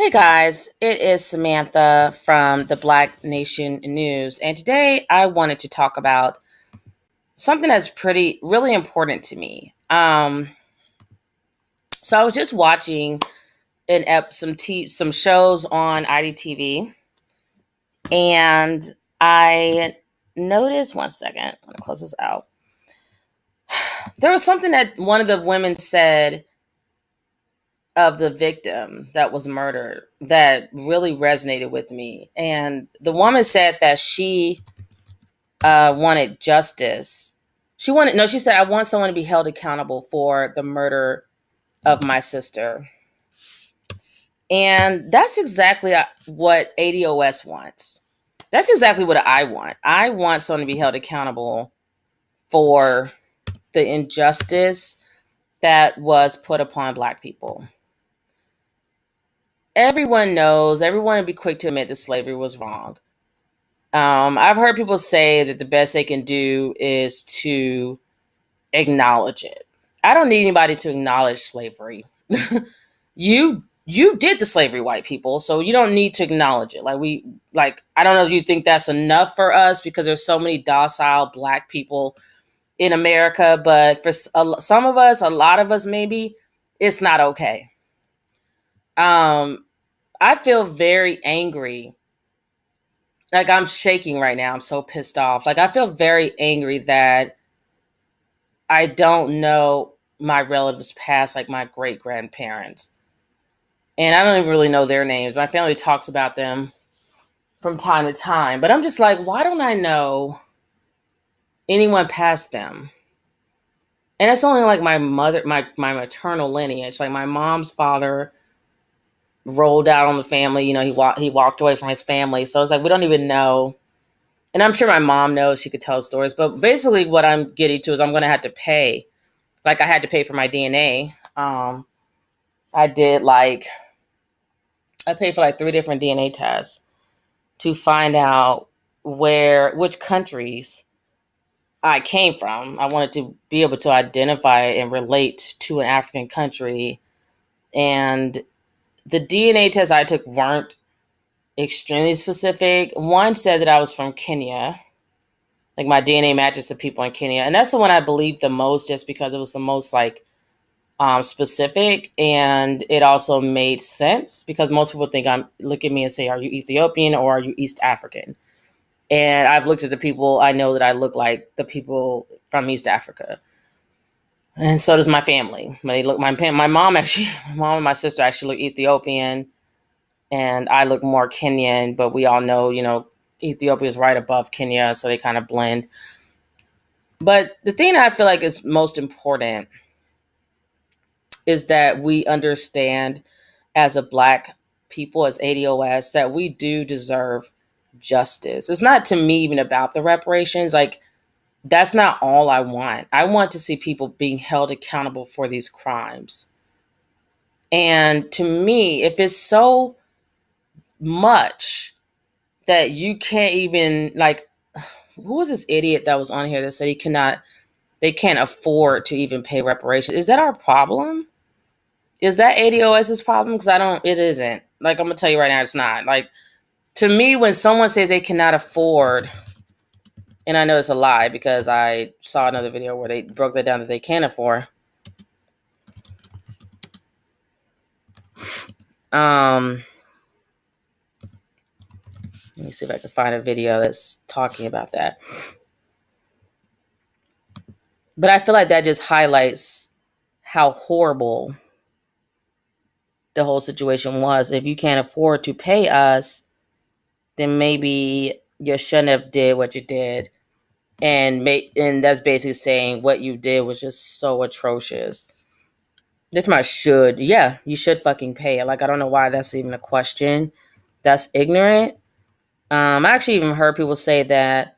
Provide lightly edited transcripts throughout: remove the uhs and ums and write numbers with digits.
Hey guys, it is Samantha from the Black Nation News, and today I wanted to talk about something that's really important to me. So I was just watching some shows on IDTV, and I noticed. One second, I'm gonna close this out. There was something that one of the women said of the victim that was murdered that really resonated with me, and the woman said that she wanted justice. She said, I want someone to be held accountable for the murder of my sister. And that's exactly what ADOS wants. That's exactly what I want. I want someone to be held accountable for the injustice that was put upon Black people. Everyone would be quick to admit that slavery was wrong. I've heard people say that the best they can do is to acknowledge it. I don't need anybody to acknowledge slavery. You did the slavery, white people, so you don't need to acknowledge it. I don't know if you think that's enough for us because there's so many docile Black people in America, but for some of us, a lot of us maybe, it's not okay. I feel very angry. Like, I'm shaking right now. I'm so pissed off. Like, I feel very angry that I don't know my relatives past, like my great grandparents. And I don't even really know their names. My family talks about them from time to time. But I'm just like, why don't I know anyone past them? And it's only like my maternal lineage. Like, my mom's father rolled out on the family. He walked away from his family. So it's like, we don't even know. And I'm sure my mom knows, she could tell stories. But basically what I'm getting to is I'm going to have to pay. Like, I had to pay for my DNA. I did I paid for like 3 different DNA tests to find out which countries I came from. I wanted to be able to identify and relate to an African country. And the DNA tests I took weren't extremely specific. One said that I was from Kenya. Like, my DNA matches the people in Kenya. And that's the one I believed the most, just because it was the most specific, and it also made sense because most people look at me and say, are you Ethiopian or are you East African? And I've looked at the people, I know that I look like the people from East Africa. And so does my family. My mom and my sister actually look Ethiopian, and I look more Kenyan, but we all know, Ethiopia is right above Kenya, so they kind of blend. But the thing that I feel like is most important is that we understand, as a Black people, as ADOS, that we do deserve justice. It's not, to me, even about the reparations. Like, that's not all I want. I want to see people being held accountable for these crimes. And to me, if it's so much that you can't even, who was this idiot that was on here that said they can't afford to even pay reparations? Is that our problem? Is that ADOS's problem? Because it isn't. Like, I'm going to tell you right now, it's not. Like, to me, when someone says they cannot afford, and I know it's a lie because I saw another video where they broke that down that they can afford. Let me see if I can find a video that's talking about that. But I feel like that just highlights how horrible the whole situation was. If you can't afford to pay us, then maybe you shouldn't have did what you did. And that's basically saying what you did was just so atrocious. That's my should. Yeah, you should fucking pay it. Like, I don't know why that's even a question. That's ignorant. I actually even heard people say that.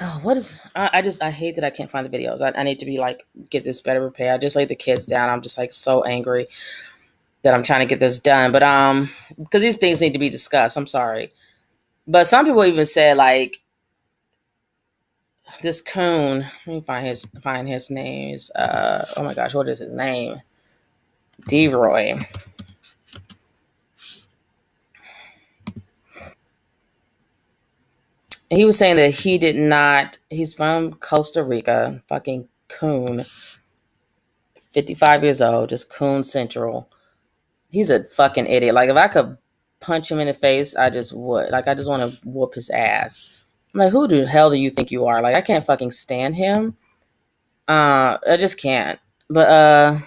Oh, what is? I hate that I can't find the videos. I need to be like, get this better prepared. I just laid the kids down. I'm just like so angry that I'm trying to get this done. But because these things need to be discussed. I'm sorry, but some people even said, like, this coon. Let me find his name. Oh my gosh, what is his name? D-Roy. And he was saying that he did not, he's from Costa Rica, fucking coon, 55 years old, just coon central. He's a fucking idiot. Like, if I could punch him in the face, I just would. Like, I just want to whoop his ass. I'm like, who the hell do you think you are? Like, I can't fucking stand him. I just can't. But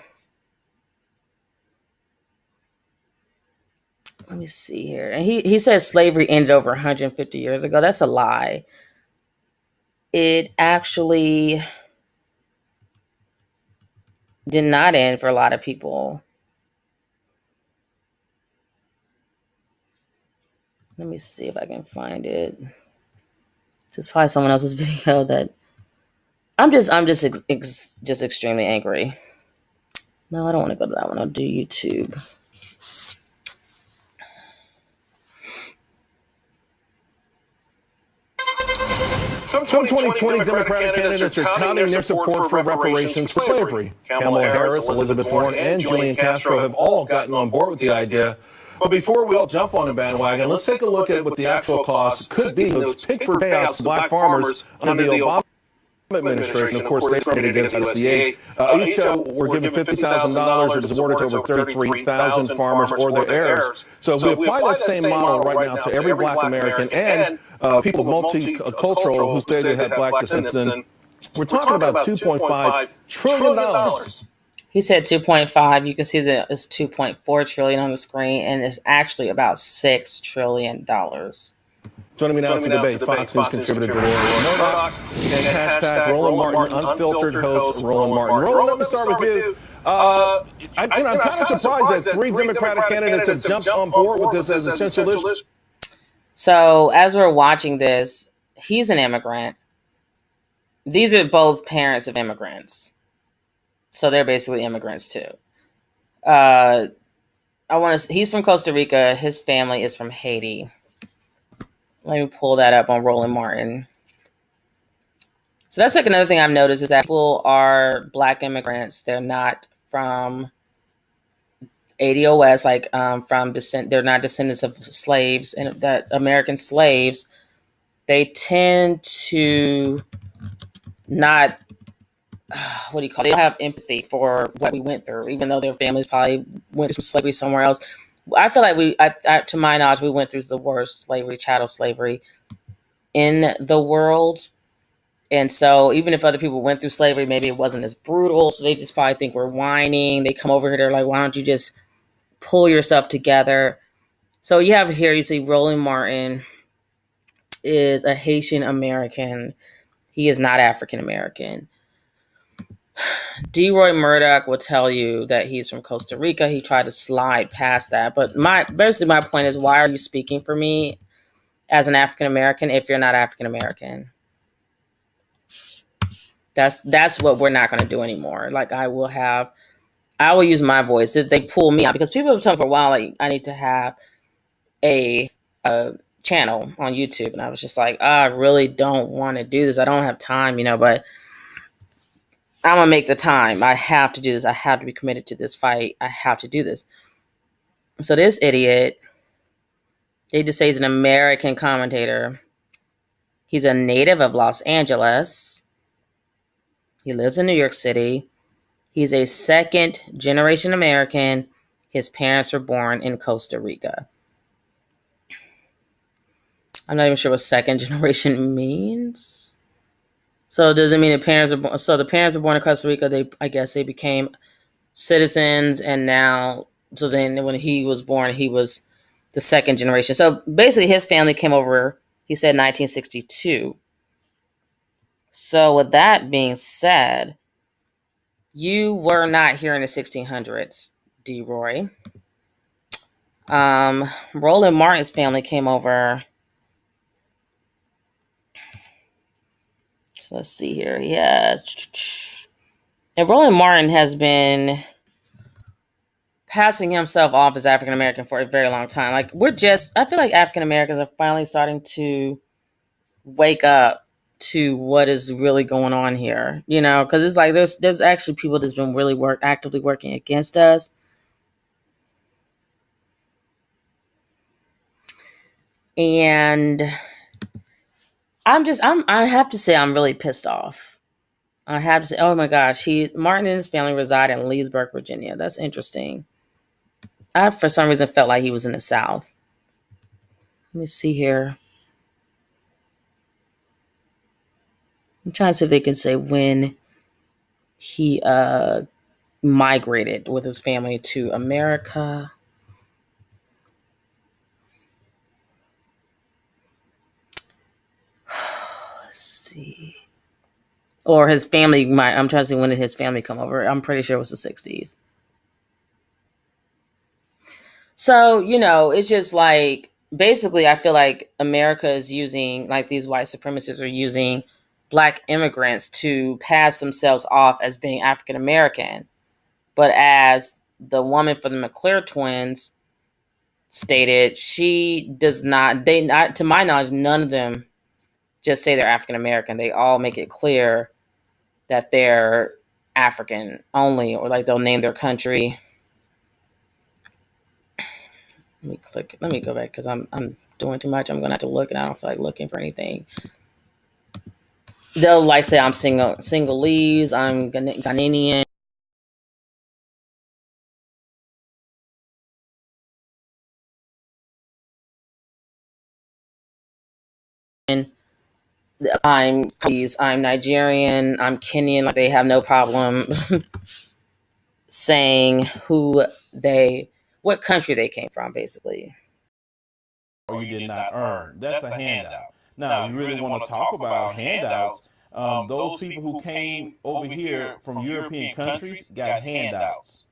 let me see here. And he says slavery ended over 150 years ago. That's a lie. It actually did not end for a lot of people. Let me see if I can find it. It's probably someone else's video that I'm just extremely angry. No, I don't want to go to that one. I'll do YouTube. Some 2020 Democratic candidates are touting their support for reparations for slavery. Kamala Harris, Elizabeth Warren, and Julian Castro have all gotten on board with the idea. But before we all jump on the bandwagon, let's take a look at what the actual cost could be. Those pick-for payouts to black farmers under the Obama administration. Of course, they voted against USDA. Each were given $50,000. It was awarded to over 33,000 farmers or their heirs. So if we apply that same model right now to every black American and people multicultural who say they have black descent, then we're talking about $2.5 trillion. He said 2.5. You can see that it's 2.4 trillion on the screen, and it's actually about $6 trillion. Joining me now to debate, Fox News contributor Roland Murdoch and hashtag Roland Martin, unfiltered host Roland Martin. Roland, let me start with you. I'm kind of surprised that three Democratic candidates have jumped on board with this as a essential issue. So as we're watching this, he's an immigrant. These are both parents of immigrants. So they're basically immigrants too. He's from Costa Rica. His family is from Haiti. Let me pull that up on Roland Martin. So that's like another thing I've noticed is that people are black immigrants. They're not from ADOS, like from descent. They're not descendants of slaves and that American slaves. They tend to not, what do you call it? They don't have empathy for what we went through, even though their families probably went through some slavery somewhere else. I feel like to my knowledge, we went through the worst slavery, chattel slavery in the world. And so even if other people went through slavery, maybe it wasn't as brutal. So they just probably think we're whining. They come over here, they're like, why don't you just pull yourself together? So you have here, you see Roland Martin is a Haitian American. He is not African American. D. Roy Murdoch will tell you that he's from Costa Rica. He tried to slide past that. But basically my point is, why are you speaking for me as an African American if you're not African American? That's what we're not going to do anymore. Like I will use my voice. If they pull me out, because people have told me for a while, like I need to have a channel on YouTube. And I was just like, I really don't want to do this. I don't have time, but I'm going to make the time. I have to do this. I have to be committed to this fight. I have to do this. So this idiot, they just say he's an American commentator. He's a native of Los Angeles. He lives in New York City. He's a second generation American. His parents were born in Costa Rica. I'm not even sure what second generation means. So does it mean the parents are born? So the parents were born in Costa Rica. I guess they became citizens, and now, so then when he was born, he was the second generation. So basically, his family came over. He said 1962. So with that being said, you were not here in the 1600s, D. Roy. Roland Martin's family came over. So let's see here. Yeah. And Roland Martin has been passing himself off as African American for a very long time. Like I feel like African Americans are finally starting to wake up to what is really going on here, because it's like there's actually people that's been really actively working against us. And I have to say I'm really pissed off. I have to say, oh my gosh, Martin and his family reside in Leesburg, Virginia. That's interesting. I, for some reason, felt like he was in the South. Let me see here. I'm trying to see if they can say when he migrated with his family to America. Let's see. Or his family might. I'm trying to see when did his family come over. I'm pretty sure it was the 60s. So, it's just like basically I feel like America is using, like, these white supremacists are using black immigrants to pass themselves off as being African American. But as the woman for the McClure twins stated, she does not, to my knowledge, none of them just say they're African American. They all make it clear that they're African only, or like they'll name their country. Let me go back because I'm doing too much. I'm gonna have to look, and I don't feel like looking for anything. They'll like say I'm Sinhalese, I'm Ghanaian. I'm Nigerian, I'm Kenyan. Like, they have no problem saying what country they came from, basically. Or you did not earn. That's a handout. Now, if you really want to talk about handouts, those people who came over here from European countries got handouts.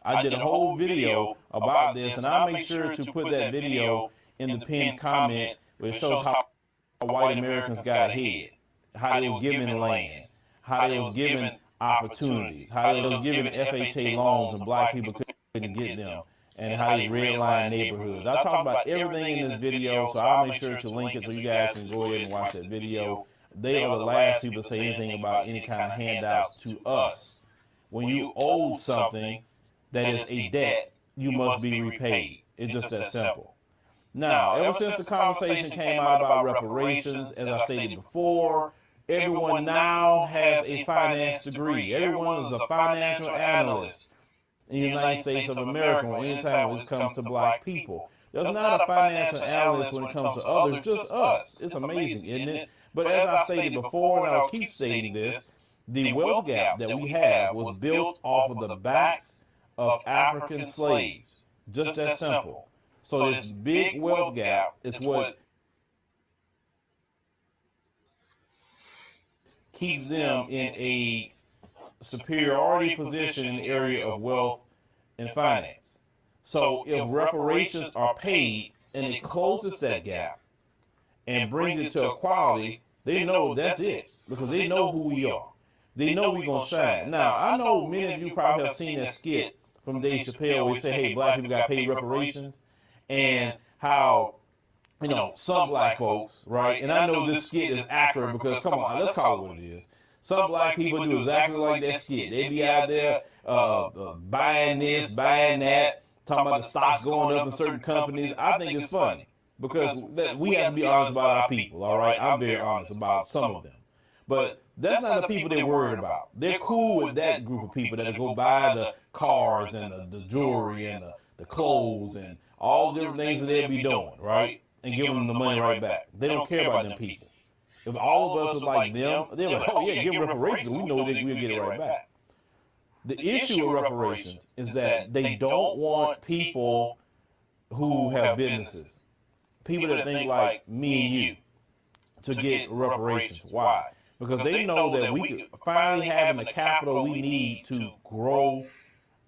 I did a whole video about this, and I'll make sure to put that video in the pinned comment where it shows how white Americans got ahead, how they were given land, how they was given opportunities, how they was given FHA loans and black people couldn't get them, and how they redlined neighborhoods. I talk about everything in this video, so I'll make sure to link it so you guys can go ahead and watch that video. They are the last people to say anything about any kind of handouts to us. When you owe something that is a debt, you must be repaid. It's just that simple. Now, ever since the conversation came out about reparations, as I stated before, everyone now has a finance degree. Everyone is a financial analyst in the United States of America anytime it comes to black people. There's not a financial analyst when it comes to others, just us. It's amazing, isn't it? But as I stated before, and I'll keep stating this, the wealth gap that we have was built off of the backs of African slaves. Just that simple. So this big wealth gap is what keeps them in a superiority position in the area of wealth and finance. So if reparations are paid and it closes that gap and brings it to equality, they know that's it, because they know who we are. They know we're going to shine. Now, I know many of you probably have seen that skit from Dave Chappelle where he said, hey, black people got paid reparations, and how, some black folks, right? And I know this skit is accurate because, come on, let's call it what it is. Some black people do exactly like that skit. They be out there buying this, buying that, talking about the stocks going up in certain companies. I think it's funny because we have to be honest about our people, all right? I'm very honest about some of them. But that's not the people they're worried about. They're cool with that group of people that go buy the cars and the jewelry and the clothes and all the different things that they'll be doing, right? And giving them the money right back. They don't care about them people. If all of us was like them, they're like, oh yeah, give them reparations. We know that we'll get it right back. The issue with reparations is that they don't want people who have businesses, people that think like me and you, to get reparations. Why? Because they know that we could finally having the capital we need to grow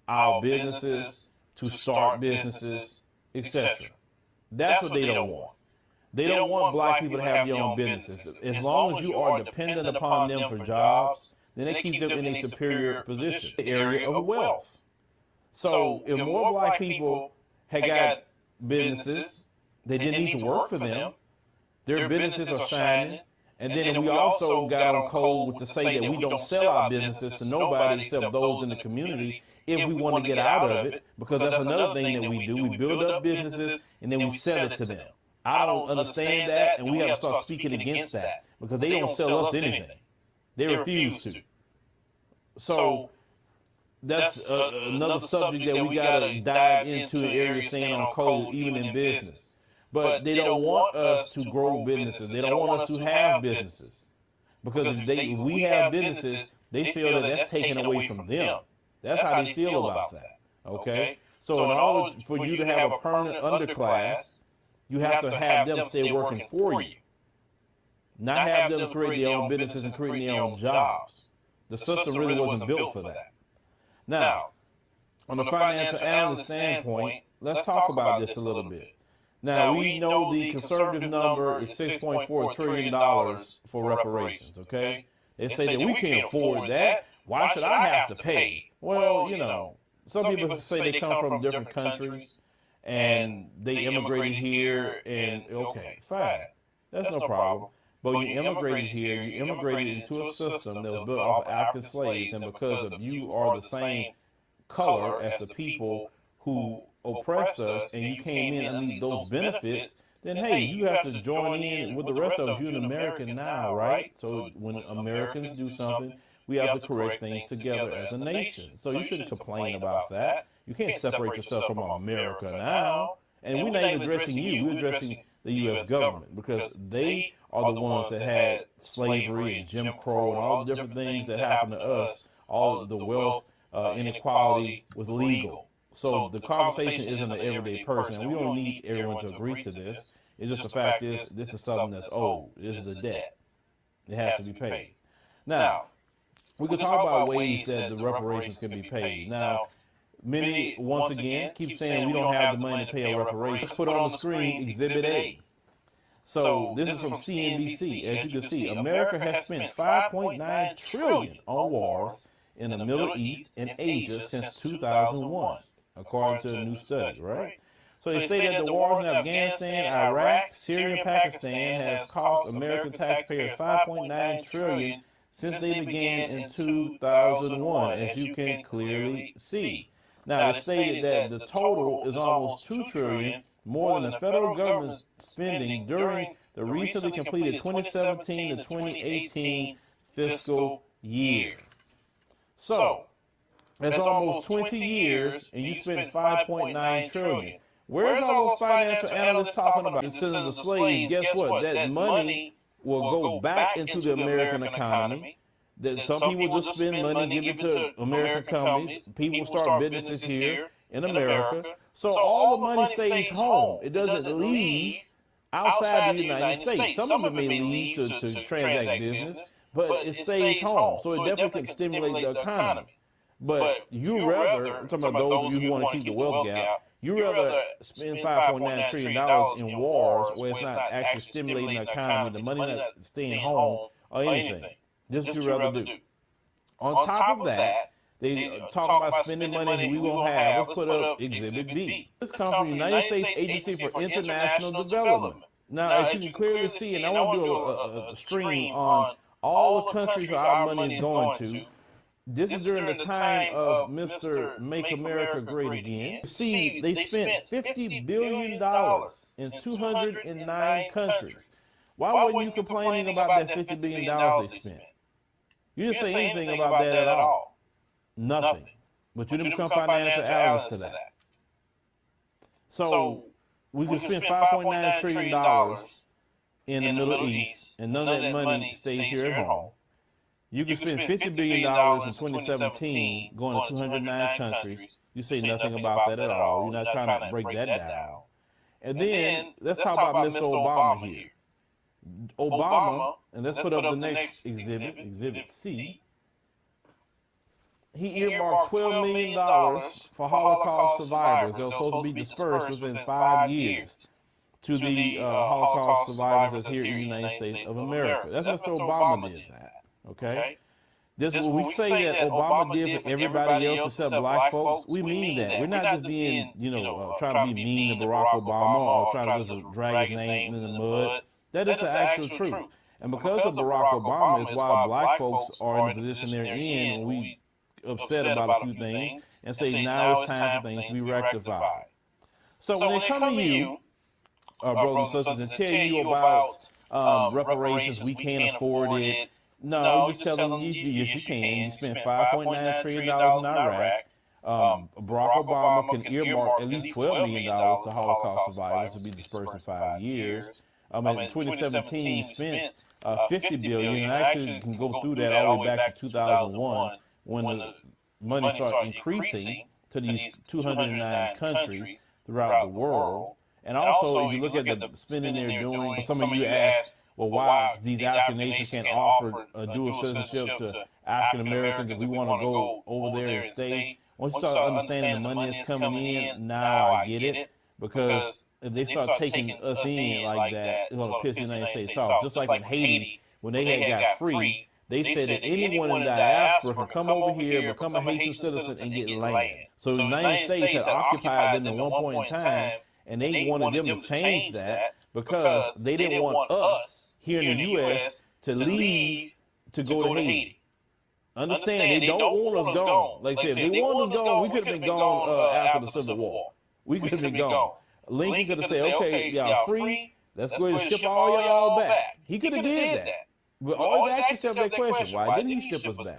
our businesses, to start businesses, etc. That's what they don't want. They don't want black people to have their own businesses. As long as you are dependent upon them for jobs, then it keeps them in a superior position, the area of wealth. So if more black people had got businesses, they didn't need to work for them, their businesses are shining. And then we also got on code to say that we don't sell our businesses to nobody except those in the community if we want to get out of it, because that's another thing that we do. We build up businesses and then we sell it to them. I don't understand that, and we have to start speaking against that because they don't sell us anything. They refuse to. So that's another subject that we got to dive into, an area staying on code, even in business. But they don't want us to grow businesses. They don't want us to have businesses. Because if we have businesses, they feel that that's taken away from them. That's how they feel about that. Okay? So in order for you to have a permanent underclass, you have to have them stay working for you. Not have them create their own businesses and create their own jobs. The system really wasn't built for that. Now, on the financial analyst standpoint, let's talk about this a little bit. Now, we know the conservative number is $6.4 trillion for reparations, okay? They say that we can't afford that. Why should I have to pay? Well, you know, some people say they come from different countries and they immigrated here and, okay, fine. That's no problem. But you immigrated here, you immigrated into a system that was built off of African slaves, and because of you are the same color as the people who oppressed us, and you came in and need those benefits, then hey, you have to join in with the rest of us. You're an American now, right? So when Americans do something, we have to correct things together as a nation. So you shouldn't complain about that. You can't separate yourself from America now. And we're not even addressing you, we're addressing the U.S. government, because they are the ones that had slavery and Jim Crow and all the different things that happened to us. All the wealth inequality was legal. So the conversation isn't an everyday person, and we don't need everyone to agree to this. It's just the fact is, this is something that's owed. This is a debt. It has to be paid. Now, we can talk about ways that the reparations can be paid. Now, many, once again, keep saying we don't have the money to pay a reparations. Let's put on the screen Exhibit A. So this is from CNBC. As you can see, America has spent $5.9 trillion on wars in the Middle East and Asia since 2001, according to a new study, right? So they state that the wars in Afghanistan, Iraq, Syria, and Pakistan has cost American taxpayers $5.9 trillion since they began in 2001, as you can clearly see. Now, it's stated that the total is almost $2 trillion more than the federal government's spending during the recently completed 2017 to 2018 fiscal year. So, that's almost 20 years, and you spent $5.9 trillion. Where's all those financial analysts talking about the descendants of slaves? Guess what? That money will go back into the American economy. That some people just spend money, give it to American companies. People start businesses here in America. So all the money stays home. It doesn't leave outside the United States. Some of it may leave to transact business, but it stays home. So it definitely can stimulate the economy. But you rather, I'm talking about those of you who want to keep the wealth gap, you rather spend $5.9 trillion in wars where it's not actually stimulating the economy, the money not staying home or anything. This is what you rather do. On top of that, they talk about spending money we won't have. Let's put up Exhibit B. This comes from the United States Agency for International Development. Now, as you can clearly see, and I want to do a stream on all the countries where our money is going to. This is during the time of Mr. Make America Great Again. See, they spent $50 billion in 209 countries. Why weren't you complaining about that $50 billion they spent? You didn't say anything about that at all. Nothing. But you didn't become financial analysts to that. So we could spend $5.9 trillion in the Middle East, and none of that money stays here at home. You can spend $50 billion in 2017 going to 209 countries. You say nothing about that at all. You're not trying to break that down. And then let's talk about Mr. Obama here. Obama, and let's put up the next exhibit, Exhibit C. He earmarked $12 million for Holocaust survivors that were supposed to be dispersed within 5 years to the Holocaust survivors that's here in the United States of America. That's Mr. Obama did that. Okay? This is what we say that Obama did for everybody else except black folks. We mean that. We're not just being, trying to be mean to Barack Obama or trying to just drag his name in the mud. That is the actual truth. And because of Barack Obama is why black folks are in the position they're in, and we upset about a few things and say now it's time for things to be rectified. So when they come to you, our brothers and sisters and tell you about reparations. We can't afford it. No, we're just telling you, yes, you can. You spent $5.9 trillion in Iraq. Barack Obama can earmark at least $12 million to Holocaust survivors to be dispersed in 5 years. In 2017, you spent $50 billion, and actually you can go through that all the way back to 2001 when the money started increasing to these 209 countries throughout the world. And also, if you look at the spending they're doing, some of you asked, well, why these African nations can't offer a dual citizenship to African Americans if we want to go over there and stay? Once you start understanding the money that's coming in, now I get it. Because if they start taking us in like that, it's going to piss the United States off. Just like in Haiti, when they had got free, they said that anyone in the diaspora can come over here, become a Haitian citizen, and get land. So the United States had occupied them at one point in time, and they wanted them to change that because they didn't want us here in the U.S. to leave to go to Haiti. Understand, they don't want us gone. Like I said, if they wanted us gone, we could have been gone after the Civil War. We could have been gone. Lincoln could have said, okay, y'all free, let's go ahead and ship all y'all back. He could have did that. But always ask yourself that question, why didn't he ship us back?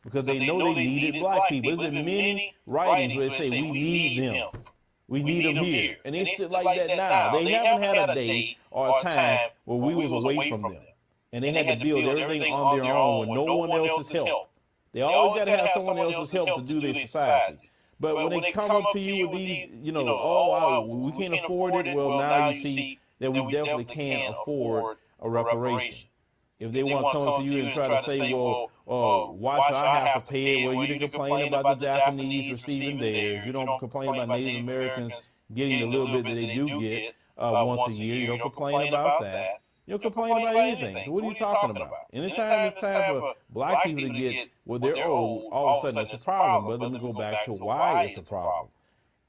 Because they know they needed black people. There's been many writings where they say, we need them. We need them here. And it's still like that now. They haven't had a day or a time where we was away from them. And they had to build everything on their own with no one else's help. They always got to have someone else's help to do their society. But when they come up to you with these, we can't afford it. Well, now you see that we definitely can't afford a reparation. If they want to come to you and try to say, well, why should I have to pay it? Well, you didn't complain about the Japanese receiving theirs. You don't complain about Native Americans getting the little bit that they do get once a year. You don't complain about that. You don't complain about anything. So what are you talking about? Anytime it's time for black people to get what they're owed, all of a sudden it's a problem. But let me go back to why it's a problem.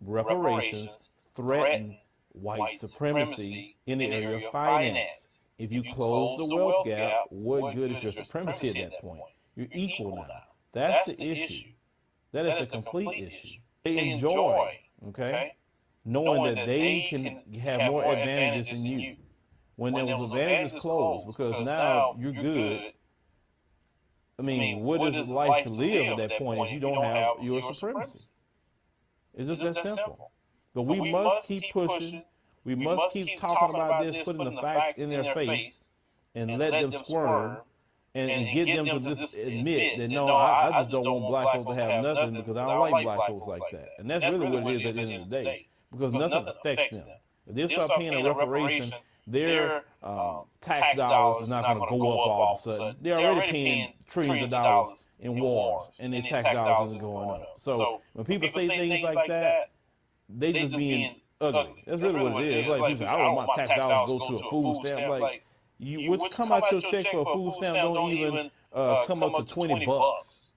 Reparations threaten white supremacy in the area of finance. If you close the wealth gap, what good is your supremacy at that point? You're equal now. That's the issue. That is the complete issue. They enjoy, knowing that they can have more advantages than you. When there was advantages closed, because now you're good. I mean, what is it life to live at that point if you don't have your supremacy? It's just that simple. But we must keep pushing. We must keep talking about this, putting the facts in their face, and let them squirm, and get them to just admit that, no, I just don't want black folks to have nothing because I don't like black folks like that. And that's really what it is at the end of the day, because nothing affects them. If they start paying a reparation, their tax dollars is not going to go up all of a sudden. They're already paying trillions of dollars in wars, and their tax dollars isn't going up. So when people say things like that, they just being ugly. That's really what it is. Like people say, I don't want my tax dollars to go to a food stamp. Like, what come out your check for a food stamp don't even come up to $20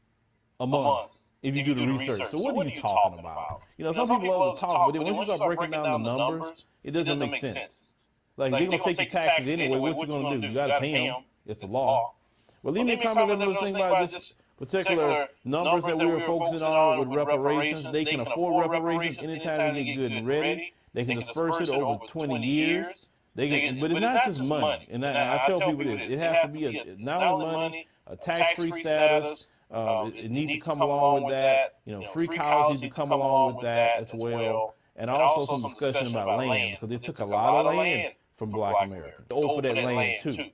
a month if you do the research. So what are you talking about? Some people love to talk, but then once you start breaking down the numbers, it doesn't make sense. Like, they're going to take your taxes anyway. What you going to do? You got to pay them. It's the law. Well, leave me a comment. Let me think about this particular numbers that we were focusing on with reparations. They can afford reparations anytime they get good and ready. They can disperse it over 20 years. But it's not just money. And I tell people this. It has to be not only money, a tax-free status. It needs to come along with that. Free college needs to come along with that as well. And also some discussion about land, because they took a lot of land from black Americans. They owe for that land too.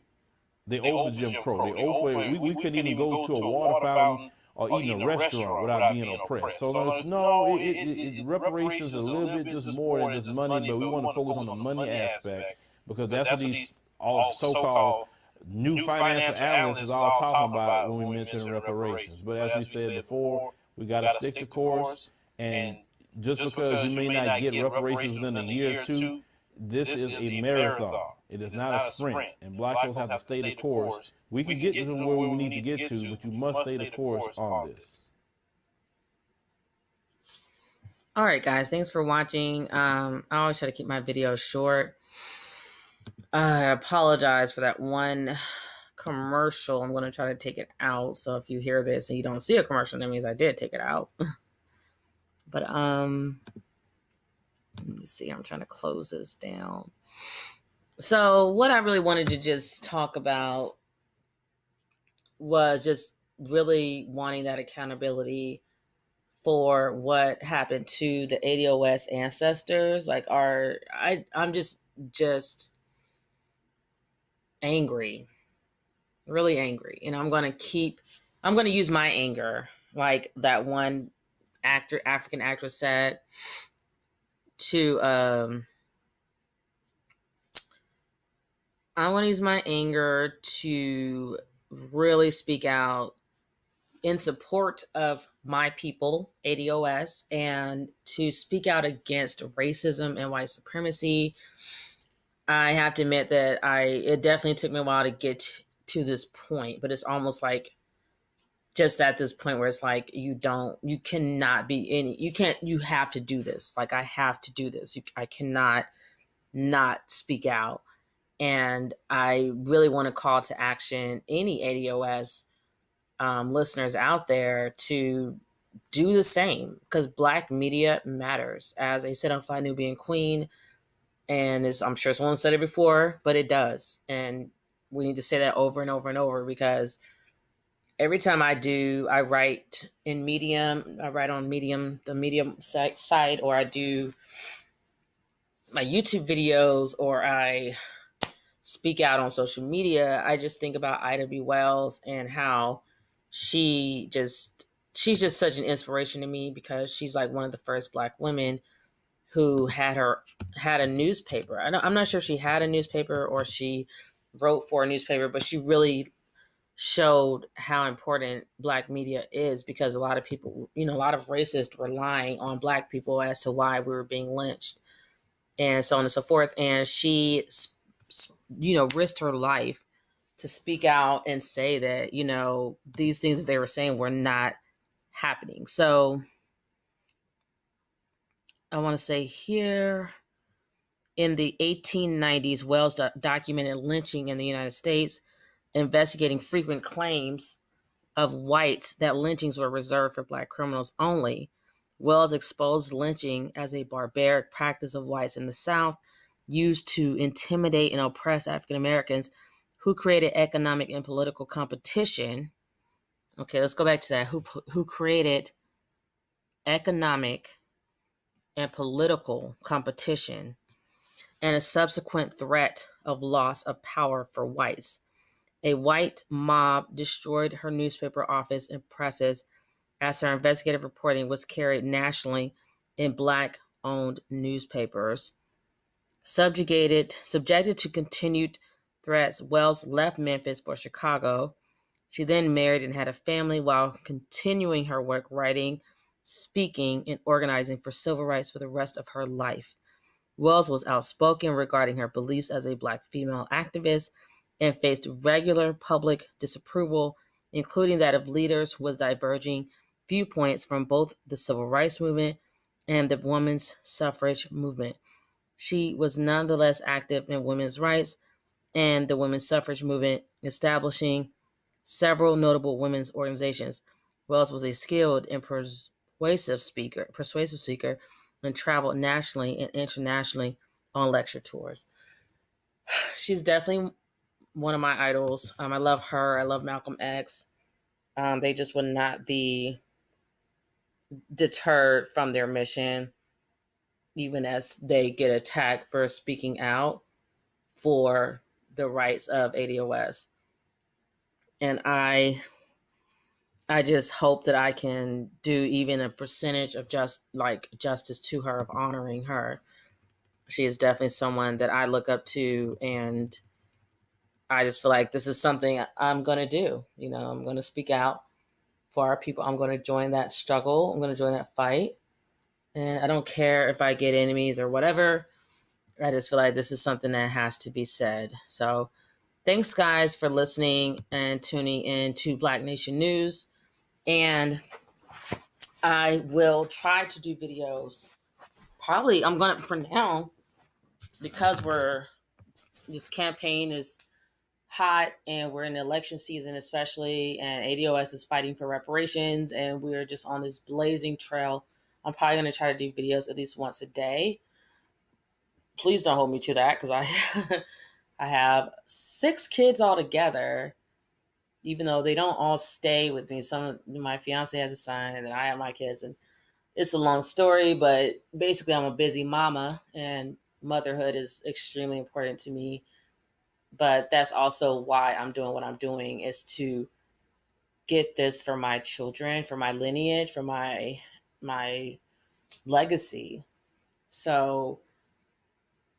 They owe for Jim Crow. They owe for it. We couldn't even go to a water fountain or eat in a restaurant without being oppressed. So reparations is a little bit just more than just money, but we want to focus on the money aspect, because that's what these all so-called new financial analysts is all talking about when we mention reparations. But as we said before, we got to stick the course, and just because you may not get reparations within a year or two, this is a marathon. It is not a sprint. And black folks have to stay the course. We can get to where we need to get to, but you must stay the course on this. All right, guys. Thanks for watching. I always try to keep my videos short. I apologize for that one commercial. I'm going to try to take it out. So if you hear this and you don't see a commercial, that means I did take it out. But let me see. I'm trying to close this down. So what I really wanted to just talk about was just really wanting that accountability for what happened to the ADOS ancestors. Like I'm just angry, really angry. And I'm gonna use my anger, like that one African actress said, to I want to use my anger to really speak out in support of my people, ADOS, and to speak out against racism and white supremacy. I have to admit that it definitely took me a while to get to this point, but it's almost like just at this point where it's like you cannot be any, you have to do this. Like, I have to do this. I cannot not speak out. And I really want to call to action any ADOS listeners out there to do the same, because Black media matters. As I said on Fly Nubian Queen, and I'm sure someone said it before, but it does. And we need to say that over and over and over, because every time I write in Medium, I write on Medium, the Medium site, or I do my YouTube videos, or I speak out on social media, I just think about Ida B. Wells and how she's just such an inspiration to me, because she's like one of the first Black women who had a newspaper. I'm not sure if she had a newspaper or she wrote for a newspaper, but she really showed how important Black media is, because a lot of people, a lot of racists were lying on Black people as to why we were being lynched and so on and so forth. And she, risked her life to speak out and say that, these things that they were saying were not happening. So I want to say here, in the 1890s, Wells documented lynching in the United States, investigating frequent claims of whites that lynchings were reserved for Black criminals only. Wells exposed lynching as a barbaric practice of whites in the South, used to intimidate and oppress African Americans, who created economic and political competition. Okay, let's go back to that. Who created economic and political competition, and a subsequent threat of loss of power for whites. A white mob destroyed her newspaper office and presses as her investigative reporting was carried nationally in Black-owned newspapers. Subjected to continued threats, Wells left Memphis for Chicago. She then married and had a family while continuing her work writing, speaking, and organizing for civil rights for the rest of her life. Wells was outspoken regarding her beliefs as a Black female activist and faced regular public disapproval, including that of leaders with diverging viewpoints from both the civil rights movement and the women's suffrage movement. She was nonetheless active in women's rights and the women's suffrage movement, establishing several notable women's organizations. Wells was a skilled and persuasive speaker and traveled nationally and internationally on lecture tours. She's definitely one of my idols. I love her. I love Malcolm X. They just would not be deterred from their mission, even as they get attacked for speaking out for the rights of ADOS. And I just hope that I can do even a percentage of justice to her, of honoring her. She is definitely someone that I look up to, and I just feel like this is something I'm going to do. I'm going to speak out for our people. I'm going to join that struggle. I'm going to join that fight. And I don't care if I get enemies or whatever. I just feel like this is something that has to be said. So thanks, guys, for listening and tuning in to Black Nation News. And I will try to do videos. Probably I'm going to, for now, because this campaign is hot and we're in the election season especially, and ADOS is fighting for reparations, and we're just on this blazing trail. I'm probably going to try to do videos at least once a day. please don't hold me to that because I I have 6 kids altogether, even though they don't all stay with me. Some of my fiance has a son, and then I have my kids, and it's a long story. But basically, I'm a busy mama, and motherhood is extremely important to me. But that's also why I'm doing what I'm doing, is to get this for my children, for my lineage, for my legacy. So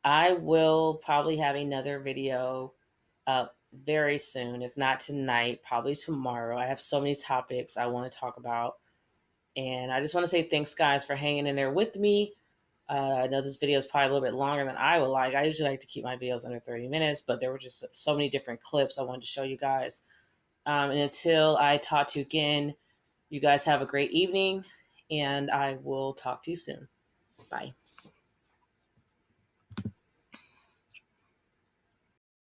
I will probably have another video up very soon, if not tonight, probably tomorrow. I have so many topics I want to talk about. And I just want to say thanks, guys, for hanging in there with me. I know this video is probably a little bit longer than I would like. I usually like to keep my videos under 30 minutes, but there were just so many different clips I wanted to show you guys. And until I talk to you again, you guys have a great evening, and I will talk to you soon. Bye.